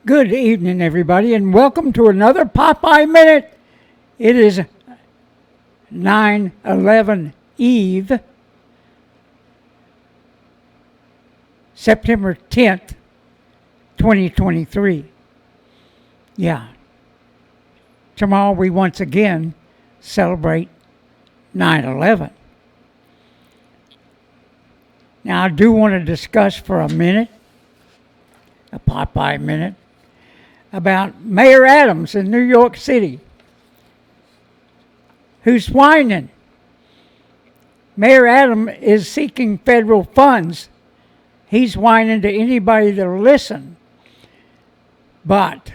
Good evening, everybody, and welcome to another Popeye Minute. It is 9/11 Eve, September 10th, 2023. Yeah. Tomorrow we once again celebrate 9/11. Now, I do want to discuss for a minute, a Popeye Minute, about Mayor Adams in New York City, who's whining. Mayor Adams is seeking federal funds. He's whining to anybody that'll listen. But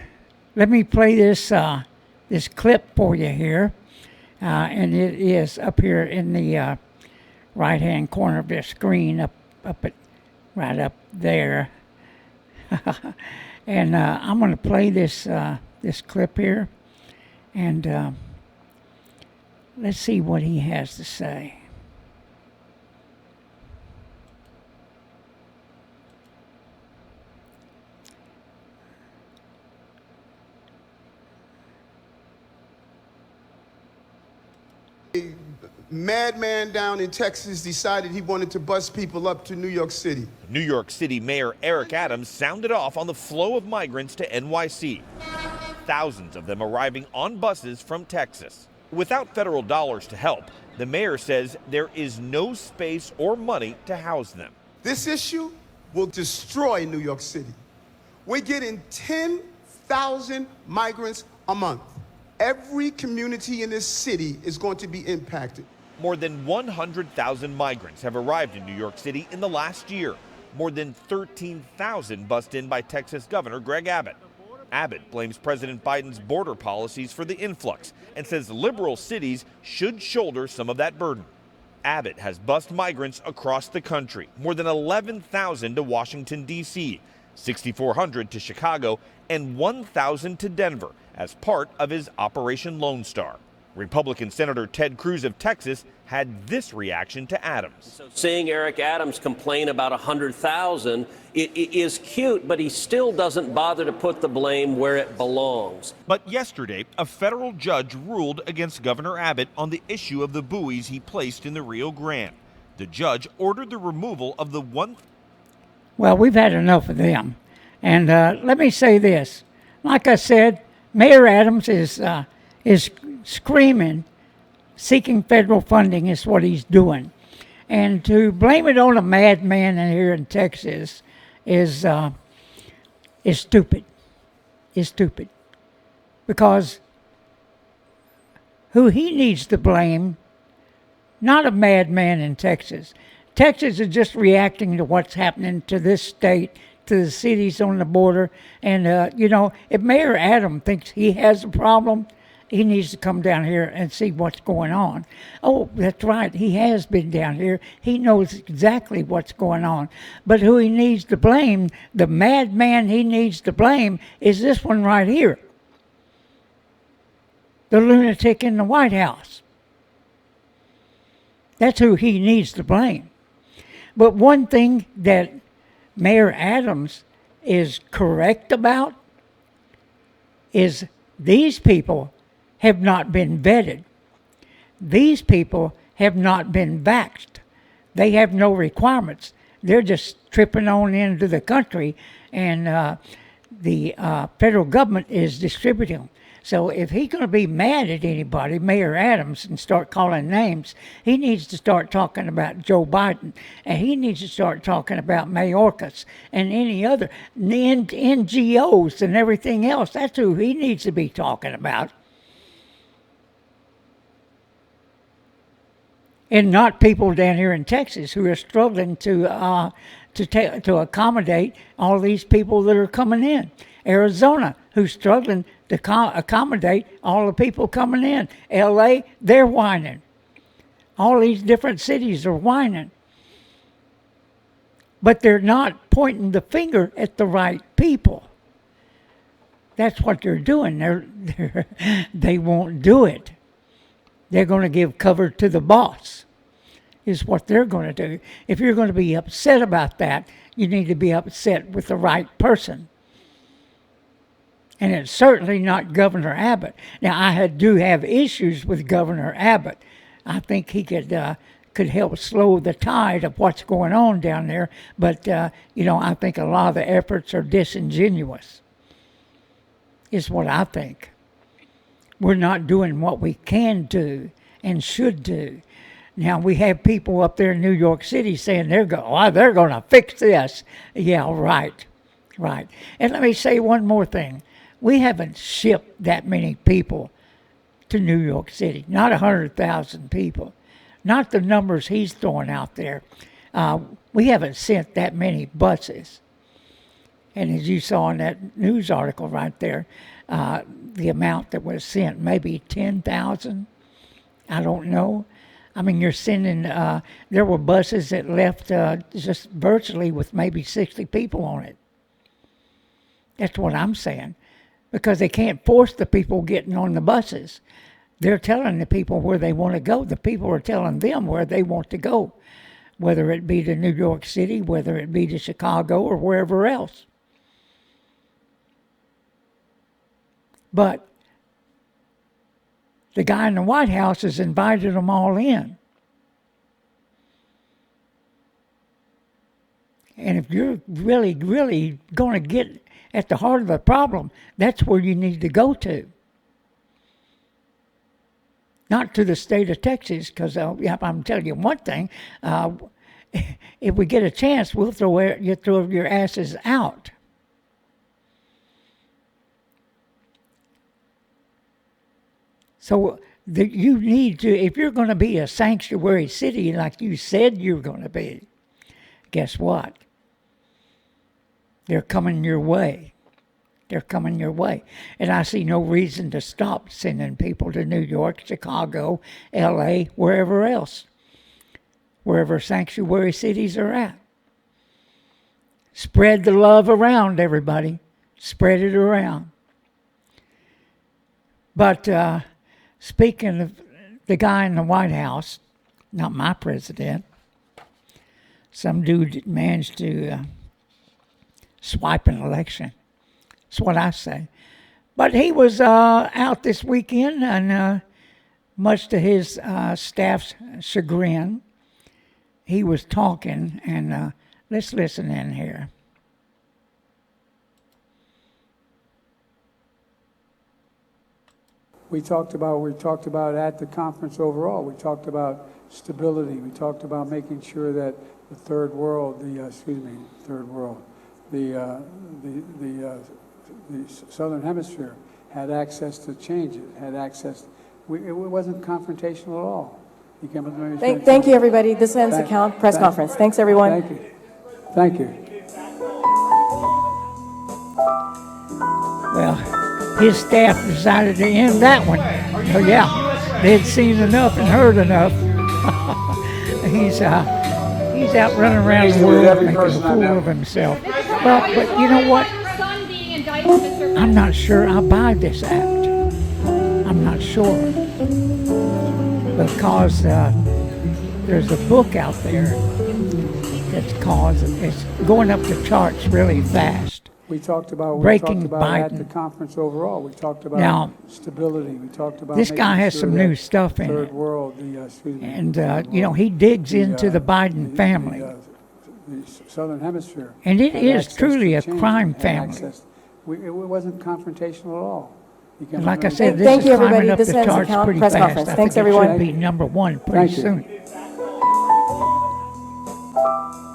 let me play this clip for you here, and it is up here in the right-hand corner of the screen, right up there. And I'm going to play this clip here, and let's see what he has to say. A madman down in Texas decided he wanted to bus people up to New York City. New York City Mayor Eric Adams sounded off on the flow of migrants to NYC. Thousands of them arriving on buses from Texas. Without federal dollars to help, the mayor says there is no space or money to house them. This issue will destroy New York City. We're getting 10,000 migrants a month. Every community in this city is going to be impacted. More than 100,000 migrants have arrived in New York City in the last year. More than 13,000 bussed in by Texas Governor Greg Abbott. Abbott blames President Biden's border policies for the influx and says liberal cities should shoulder some of that burden. Abbott has bussed migrants across the country, more than 11,000 to Washington, D.C., 6,400 to Chicago, and 1,000 to Denver as part of his Operation Lone Star. Republican Senator Ted Cruz of Texas had this reaction to Adams. So seeing Eric Adams complain about 100,000 is cute, but he still doesn't bother to put the blame where it belongs. But yesterday, a federal judge ruled against Governor Abbott on the issue of the buoys he placed in the Rio Grande. The judge ordered the removal of the one. Well, we've had enough of them. And let me say this. Like I said, Mayor Adams is screaming, seeking federal funding is what he's doing. And to blame it on a madman here in Texas is stupid. Is stupid. Because who he needs to blame, not a madman in Texas. Texas is just reacting to what's happening to this state, to the cities on the border. And, if Mayor Adams thinks he has a problem, he needs to come down here and see what's going on. Oh, that's right. He has been down here. He knows exactly what's going on. But who he needs to blame, the madman he needs to blame, is this one right here. The lunatic in the White House. That's who he needs to blame. But one thing that Mayor Adams is correct about is these people have not been vetted. These people have not been vaxxed. They have no requirements. They're just tripping on into the country, and the federal government is distributing them. So if he's going to be mad at anybody, Mayor Adams, and start calling names, he needs to start talking about Joe Biden, and he needs to start talking about Mayorkas and any other NGOs and everything else. That's who he needs to be talking about. And not people down here in Texas who are struggling to accommodate all these people that are coming in. Arizona, who's struggling to accommodate all the people coming in. L.A., they're whining. All these different cities are whining. But they're not pointing the finger at the right people. That's what they're doing. They won't do it. They're going to give cover to the boss, is what they're going to do. If you're going to be upset about that, you need to be upset with the right person. And it's certainly not Governor Abbott. Now, do have issues with Governor Abbott. I think he could help slow the tide of what's going on down there. But, I think a lot of the efforts are disingenuous, is what I think. We're not doing what we can do and should do. Now, we have people up there in New York City saying they're going to fix this. Yeah, right. And let me say one more thing. We haven't shipped that many people to New York City, not 100,000 people, not the numbers he's throwing out there. We haven't sent that many buses. And as you saw in that news article right there, the amount that was sent, maybe 10,000. I don't know. I mean, you're sending, there were buses that left just virtually with maybe 60 people on it. That's what I'm saying. Because they can't force the people getting on the buses. They're telling the people where they want to go. The people are telling them where they want to go, whether it be to New York City, whether it be to Chicago, or wherever else. But the guy in the White House has invited them all in. And if you're really, really going to get at the heart of the problem, that's where you need to go to. Not to the state of Texas, because I'm telling you one thing, if we get a chance, we'll throw your asses out. So you need to, if you're going to be a sanctuary city like you said you're going to be, guess what? They're coming your way. They're coming your way. And I see no reason to stop sending people to New York, Chicago, L.A., wherever else, wherever sanctuary cities are at. Spread the love around, everybody. Spread it around. But speaking of the guy in the White House, not my president, some dude managed to swipe an election. That's what I say. But he was out this weekend, and much to his staff's chagrin, he was talking, and let's listen in here. We talked about at the conference overall, we talked about stability. We talked about making sure that the third world, the Southern Hemisphere had access to change it, had access. It wasn't confrontational at all. He came up to me and Thank you, everybody. This ends the press conference. Thanks, everyone. Thank you. Well, his staff decided to end that one. Oh, yeah, they had seen enough and heard enough. He's out running around the world making a fool of himself. Well, but you know what? I'm not sure I buy this act. I'm not sure. Because there's a book out there it's going up the charts really fast. We talked about Biden. At the conference overall. We talked about stability. We talked about this guy has some new stuff in third it. World, And he digs into the Biden family. The Southern Hemisphere. And it is truly a crime family. It wasn't confrontational at all. And like I said, this is climbing up the charts pretty fast. I think it should be number one pretty soon.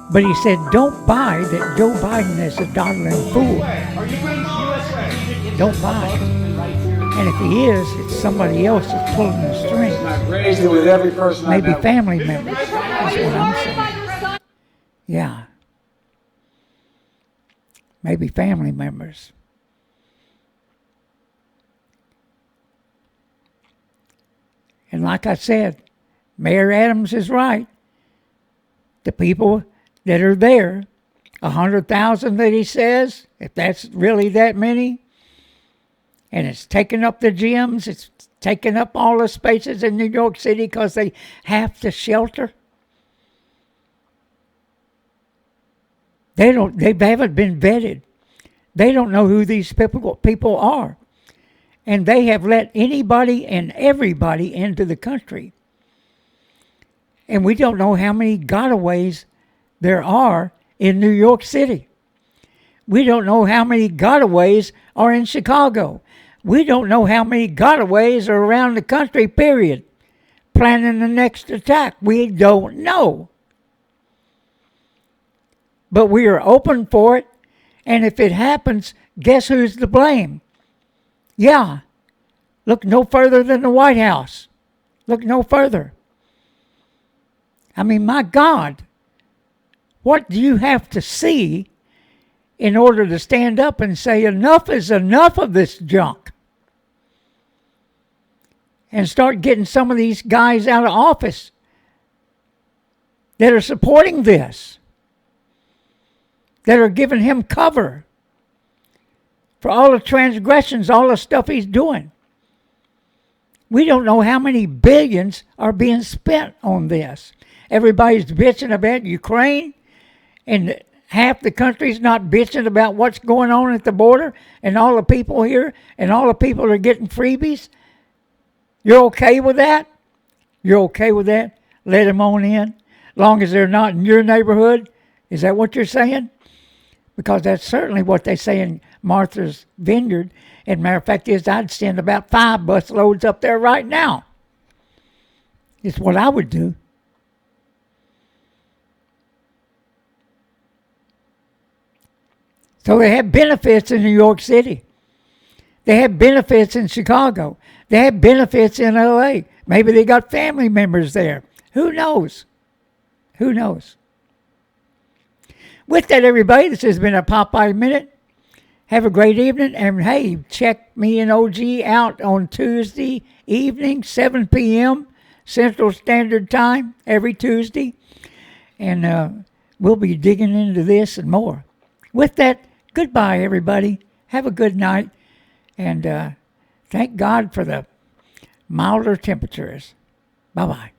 But he said, don't buy that Joe Biden is a dawdling fool. Don't buy it. And if he is, it's somebody else that's pulling the strings. Raised it with every person. Maybe family members, is what I'm saying. Yeah. Maybe family members. And like I said, Mayor Adams is right. The people that are there, 100,000 that he says, if that's really that many, and it's taking up the gyms, it's taking up all the spaces in New York City because they have to shelter. They haven't been vetted. They don't know who these people are. And they have let anybody and everybody into the country. And we don't know how many gotaways there are in New York City. We don't know how many gotaways are in Chicago. We don't know how many gotaways are around the country, period. Planning the next attack. We don't know. But we are open for it. And if it happens, guess who's to blame? Yeah. Look no further than the White House. Look no further. I mean, my God. What do you have to see in order to stand up and say enough is enough of this junk? And start getting some of these guys out of office that are supporting this, that are giving him cover for all the transgressions, all the stuff he's doing. We don't know how many billions are being spent on this. Everybody's bitching about Ukraine, and half the country's not bitching about what's going on at the border, and all the people here, and all the people are getting freebies. You're okay with that? You're okay with that? Let them on in, long as they're not in your neighborhood? Is that what you're saying? Because that's certainly what they say in Martha's Vineyard. And matter of fact is, I'd send about 5 bus loads up there right now. It's what I would do. So they have benefits in New York City. They have benefits in Chicago. They have benefits in LA. Maybe they got family members there. Who knows? Who knows? With that, everybody, this has been a Popeye Minute. Have a great evening. And, hey, check me and OG out on Tuesday evening, 7 p.m. Central Standard Time, every Tuesday. And we'll be digging into this and more. With that, goodbye, everybody. Have a good night. And thank God for the milder temperatures. Bye-bye.